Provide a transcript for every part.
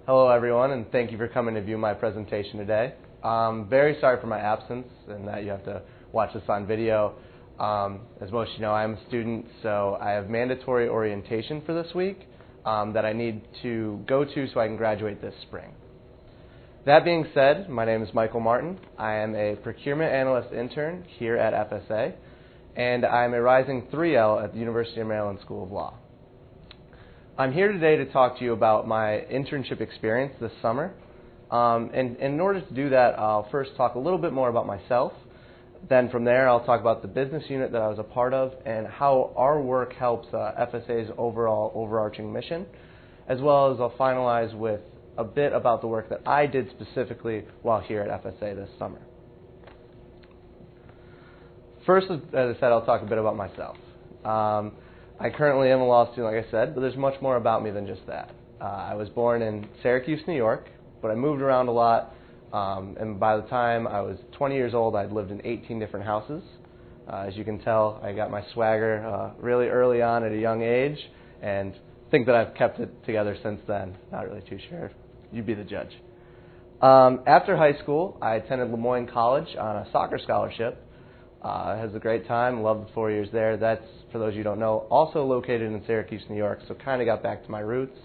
Hello everyone, and thank you for coming to view my presentation today. I'm very sorry for my absence and that you have to watch this on video. As most of you know, I'm a student, so I have mandatory orientation for this week that I need to go to so I can graduate this spring. That being said, my name is Michael Martin. I am a procurement analyst intern here at FSA, and I'm a rising 3L at the University of Maryland School of Law. I'm here today to talk to you about my internship experience this summer. And in order to do that, I'll first talk a little bit more about myself. Then from there, I'll talk about the business unit that I was a part of and how our work helps FSA's overall overarching mission, as well as I'll finalize with a bit about the work that I did specifically while here at FSA this summer. First, as I said, I'll talk a bit about myself. I currently am a law student, like I said, but there's much more about me than just that. I was born in Syracuse, New York, but I moved around a lot, and by the time I was 20 years old, I'd lived in 18 different houses. As you can tell, I got my swagger really early on at a young age, and think that I've kept it together since then. Not really too sure. You be the judge. After high school, I attended Lemoyne College on a soccer scholarship. It was a great time, loved the 4 years there. That's, for those of you who don't know, also located in Syracuse, New York, so kind of got back to my roots.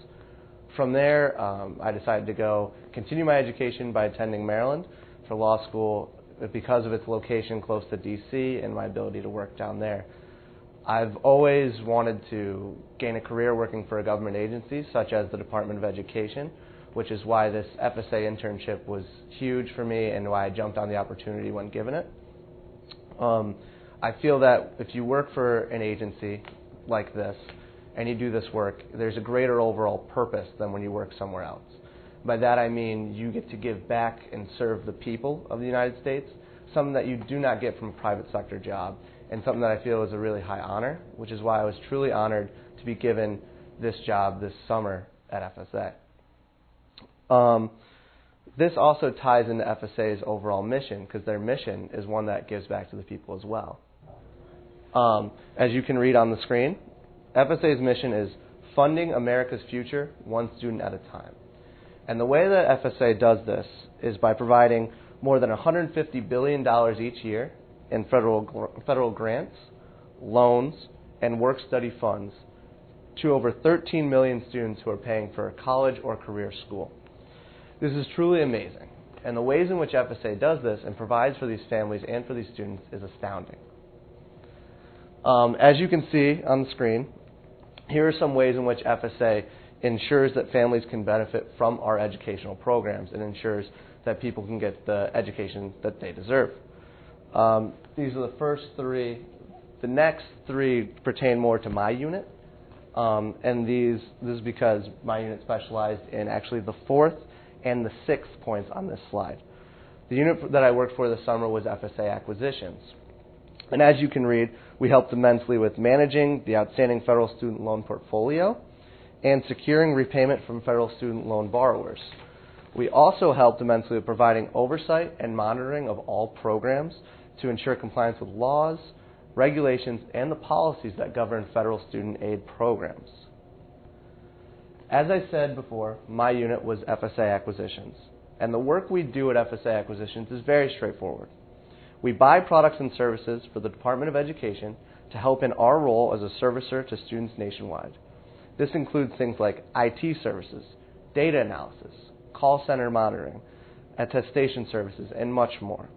From there, I decided to go continue my education by attending Maryland for law school because of its location close to D.C. and my ability to work down there. I've always wanted to gain a career working for a government agency, such as the Department of Education, which is why this FSA internship was huge for me and why I jumped on the opportunity when given it. I feel that if you work for an agency like this and you do this work, there's a greater overall purpose than when you work somewhere else. By that I mean you get to give back and serve the people of the United States, something that you do not get from a private sector job, and something that I feel is a really high honor, which is why I was truly honored to be given this job this summer at FSA. This also ties into FSA's overall mission, because their mission is one that gives back to the people as well. As you can read on the screen, FSA's mission is funding America's future one student at a time. And the way that FSA does this is by providing more than $150 billion each year in federal grants, loans, and work-study funds to over 13 million students who are paying for a college or career school. This is truly amazing, and the ways in which FSA does this and provides for these families and for these students is astounding. As you can see on the screen, here are some ways in which FSA ensures that families can benefit from our educational programs and ensures that people can get the education that they deserve. These are the first three. The next three pertain more to my unit, and this is because my unit specialized in actually the fourth and the sixth points on this slide. The unit that I worked for this summer was FSA Acquisitions. And as you can read, we helped immensely with managing the outstanding federal student loan portfolio and securing repayment from federal student loan borrowers. We also helped immensely with providing oversight and monitoring of all programs to ensure compliance with laws, regulations, and the policies that govern federal student aid programs. As I said before, my unit was FSA Acquisitions, and the work we do at FSA Acquisitions is very straightforward. We buy products and services for the Department of Education to help in our role as a servicer to students nationwide. This includes things like IT services, data analysis, call center monitoring, attestation services, and much more.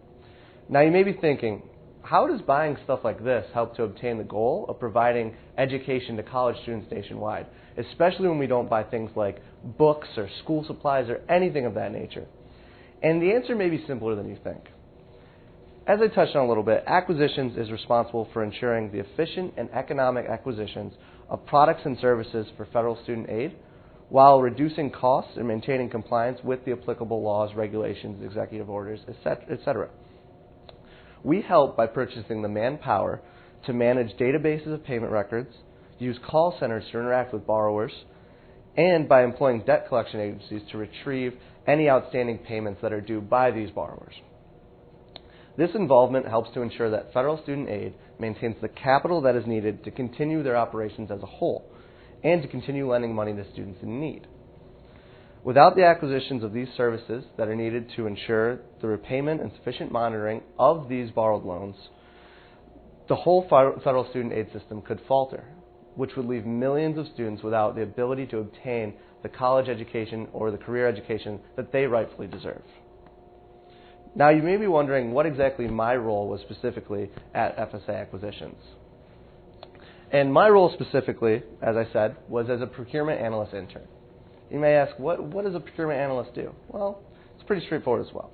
Now you may be thinking, how does buying stuff like this help to obtain the goal of providing education to college students nationwide, especially when we don't buy things like books or school supplies or anything of that nature? And the answer may be simpler than you think. As I touched on a little bit, Acquisitions is responsible for ensuring the efficient and economic acquisitions of products and services for federal student aid while reducing costs and maintaining compliance with the applicable laws, regulations, executive orders, etc. We help by purchasing the manpower to manage databases of payment records, use call centers to interact with borrowers, and by employing debt collection agencies to retrieve any outstanding payments that are due by these borrowers. This involvement helps to ensure that federal student aid maintains the capital that is needed to continue their operations as a whole and to continue lending money to students in need. Without the acquisitions of these services that are needed to ensure the repayment and sufficient monitoring of these borrowed loans, the whole federal student aid system could falter, which would leave millions of students without the ability to obtain the college education or the career education that they rightfully deserve. Now, you may be wondering what exactly my role was specifically at FSA Acquisitions. And my role specifically, as I said, was as a procurement analyst intern. You may ask, what does a procurement analyst do? Well, it's pretty straightforward as well.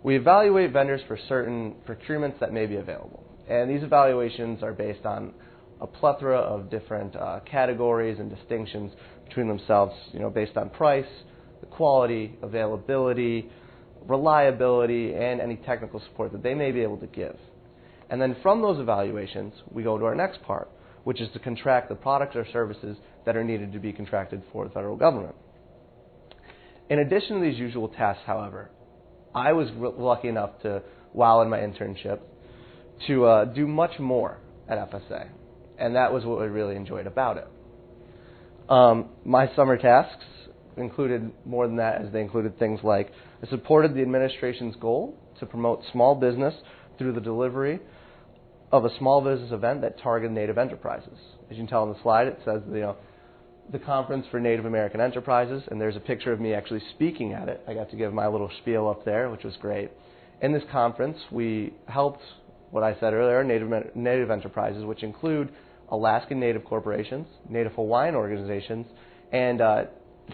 We evaluate vendors for certain procurements that may be available. And these evaluations are based on a plethora of different categories and distinctions between themselves, based on price, the quality, availability, reliability, and any technical support that they may be able to give. And then from those evaluations, we go to our next part, which is to contract the products or services that are needed to be contracted for the federal government. In addition to these usual tasks, however, I was lucky enough to, while in my internship, to do much more at FSA. And that was what I really enjoyed about it. My summer tasks included more than that, as they included things like I supported the administration's goal to promote small business through the delivery of a small business event that targeted Native enterprises. As you can tell on the slide, it says the Conference for Native American Enterprises, and there's a picture of me actually speaking at it. I got to give my little spiel up there, which was great. In this conference, we helped, what I said earlier, Native enterprises, which include Alaskan Native corporations, Native Hawaiian organizations, and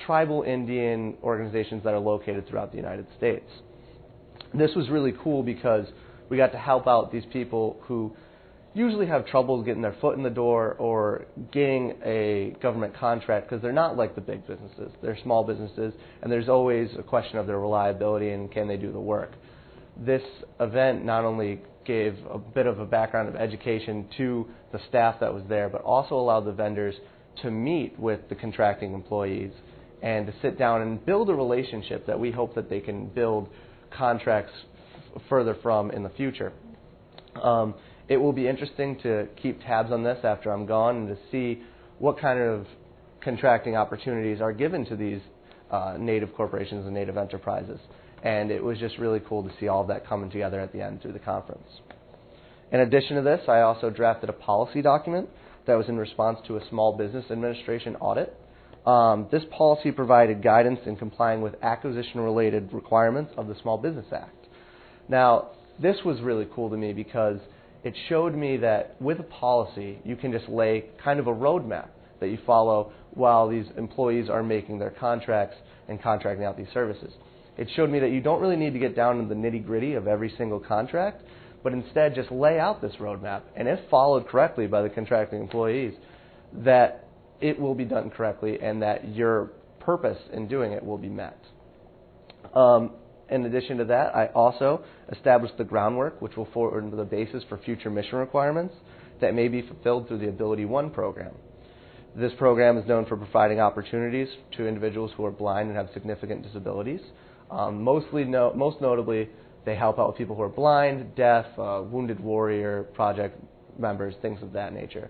tribal Indian organizations that are located throughout the United States. This was really cool because we got to help out these people who usually have trouble getting their foot in the door or getting a government contract because they're not like the big businesses. They're small businesses, and there's always a question of their reliability and can they do the work. This event not only gave a bit of a background of education to the staff that was there, but also allowed the vendors to meet with the contracting employees and to sit down and build a relationship that we hope that they can build contracts further from in the future. It will be interesting to keep tabs on this after I'm gone and to see what kind of contracting opportunities are given to these Native corporations and Native enterprises. And it was just really cool to see all of that coming together at the end through the conference. In addition to this, I also drafted a policy document that was in response to a Small Business Administration audit. This policy provided guidance in complying with acquisition-related requirements of the Small Business Act. Now, this was really cool to me because it showed me that with a policy, you can just lay kind of a roadmap that you follow while these employees are making their contracts and contracting out these services. It showed me that you don't really need to get down into the nitty-gritty of every single contract, but instead just lay out this roadmap, and if followed correctly by the contracting employees, that it will be done correctly and that your purpose in doing it will be met. In addition to that, I also established the groundwork, which will form the basis for future mission requirements that may be fulfilled through the Ability One program. This program is known for providing opportunities to individuals who are blind and have significant disabilities. Most notably, they help out people who are blind, deaf, wounded warrior, project members, things of that nature.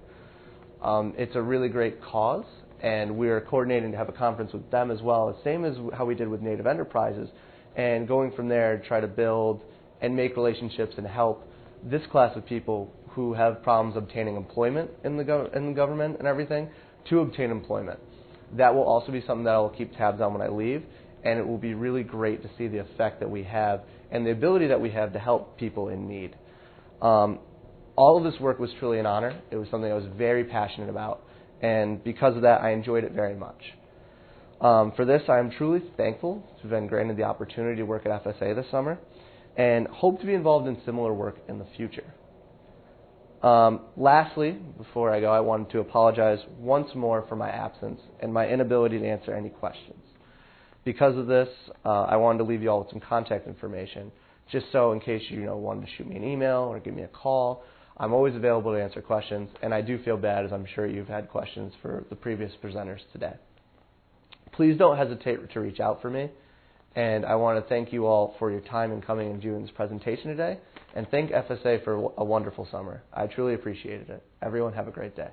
It's a really great cause, and we are coordinating to have a conference with them as well, same as how we did with Native Enterprises, and going from there try to build and make relationships and help this class of people who have problems obtaining employment in the government and everything to obtain employment. That will also be something that I'll keep tabs on when I leave, and it will be really great to see the effect that we have and the ability that we have to help people in need. All of this work was truly an honor. It was something I was very passionate about, and because of that, I enjoyed it very much. For this, I am truly thankful to have been granted the opportunity to work at FSA this summer and hope to be involved in similar work in the future. Lastly, before I go, I wanted to apologize once more for my absence and my inability to answer any questions. Because of this, I wanted to leave you all with some contact information, just so in case you wanted to shoot me an email or give me a call. I'm always available to answer questions, and I do feel bad, as I'm sure you've had questions for the previous presenters today. Please don't hesitate to reach out for me, and I want to thank you all for your time in coming and doing this presentation today, and thank FSA for a wonderful summer. I truly appreciated it. Everyone have a great day.